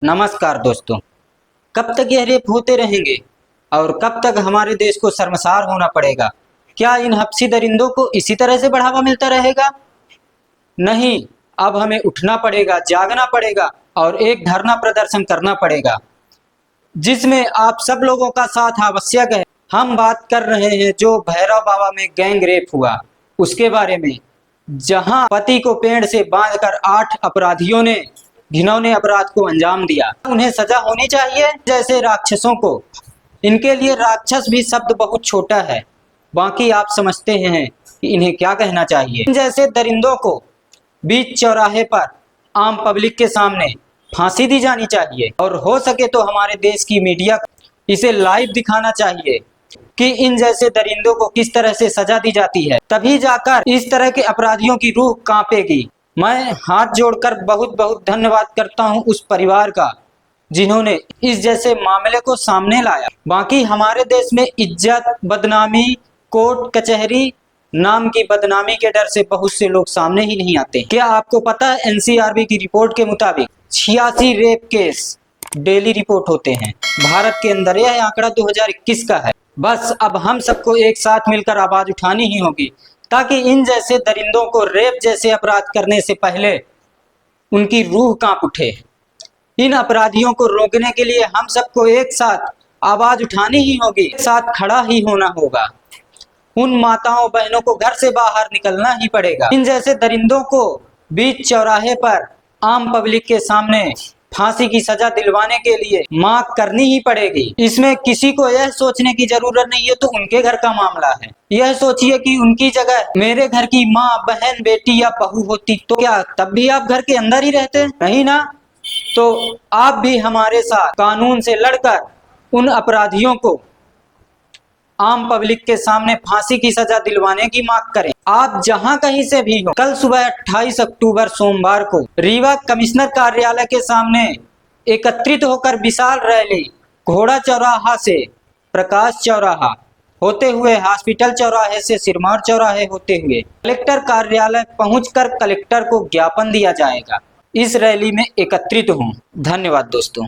नमस्कार दोस्तों। कब तक यह रेप होते रहेंगे और कब तक हमारे देश को शर्मसार होना पड़ेगा? क्या इन हब्सी दरिंदों को इसी तरह से बढ़ावा मिलता रहेगा? नहीं, अब हमें उठना पड़ेगा, जागना पड़ेगा और एक धरना प्रदर्शन करना पड़ेगा जिसमें आप सब लोगों का साथ आवश्यक है। हम बात कर रहे हैं जो भैरव बाबा में गैंग रेप हुआ उसके बारे में, जहां पति को पेड़ से बांधकर 8 अपराधियों ने घिनौने अपराध को अंजाम दिया। उन्हें सजा होनी चाहिए जैसे राक्षसों को। इनके लिए राक्षस भी शब्द बहुत छोटा है, बाकी आप समझते हैं कि इन्हें क्या कहना चाहिए। इन जैसे दरिंदों को बीच चौराहे पर आम पब्लिक के सामने फांसी दी जानी चाहिए और हो सके तो हमारे देश की मीडिया इसे लाइव दिखाना चाहिए कि इन जैसे दरिंदों को किस तरह से सजा दी जाती है। तभी जाकर इस तरह के अपराधियों की रूह कांपेगी। मैं हाथ जोड़कर बहुत बहुत धन्यवाद करता हूं उस परिवार का जिन्होंने इस जैसे मामले को सामने लाया। बाकी हमारे देश में इज्जत, बदनामी, कोर्ट कचहरी नाम की बदनामी के डर से बहुत से लोग सामने ही नहीं आते। क्या आपको पता है एनसीआरबी की रिपोर्ट के मुताबिक 86 रेप केस डेली रिपोर्ट होते हैं भारत के अंदर। यह आंकड़ा 2021 का है। बस अब हम सबको एक साथ मिलकर आवाज उठानी ही होगी ताकि इन जैसे दरिंदों को रेप जैसे अपराध करने से पहले उनकी रूह कांप उठे। इन अपराधियों को रोकने के लिए हम सबको एक साथ आवाज उठानी ही होगी, एक साथ खड़ा ही होना होगा। उन माताओं बहनों को घर से बाहर निकलना ही पड़ेगा। इन जैसे दरिंदों को बीच चौराहे पर आम पब्लिक के सामने फांसी की सजा दिलवाने के लिए मांग करनी ही पड़ेगी। इसमें किसी को यह सोचने की जरूरत नहीं है तो उनके घर का मामला है। यह सोचिए कि उनकी जगह मेरे घर की माँ, बहन, बेटी या बहू होती तो क्या तब भी आप घर के अंदर ही रहते? नहीं ना। तो आप भी हमारे साथ कानून से लड़कर उन अपराधियों को आम पब्लिक के सामने फांसी की सजा दिलवाने की मांग करें। आप जहां कहीं से भी हो, कल सुबह 28 अक्टूबर सोमवार को रीवा कमिश्नर कार्यालय के सामने एकत्रित होकर विशाल रैली घोड़ा चौराहा से प्रकाश चौराहा होते हुए, हॉस्पिटल चौराहे से सिरमौर चौराहे होते हुए कलेक्टर कार्यालय पहुंचकर कलेक्टर को ज्ञापन दिया जाएगा। इस रैली में एकत्रित हूं। धन्यवाद दोस्तों।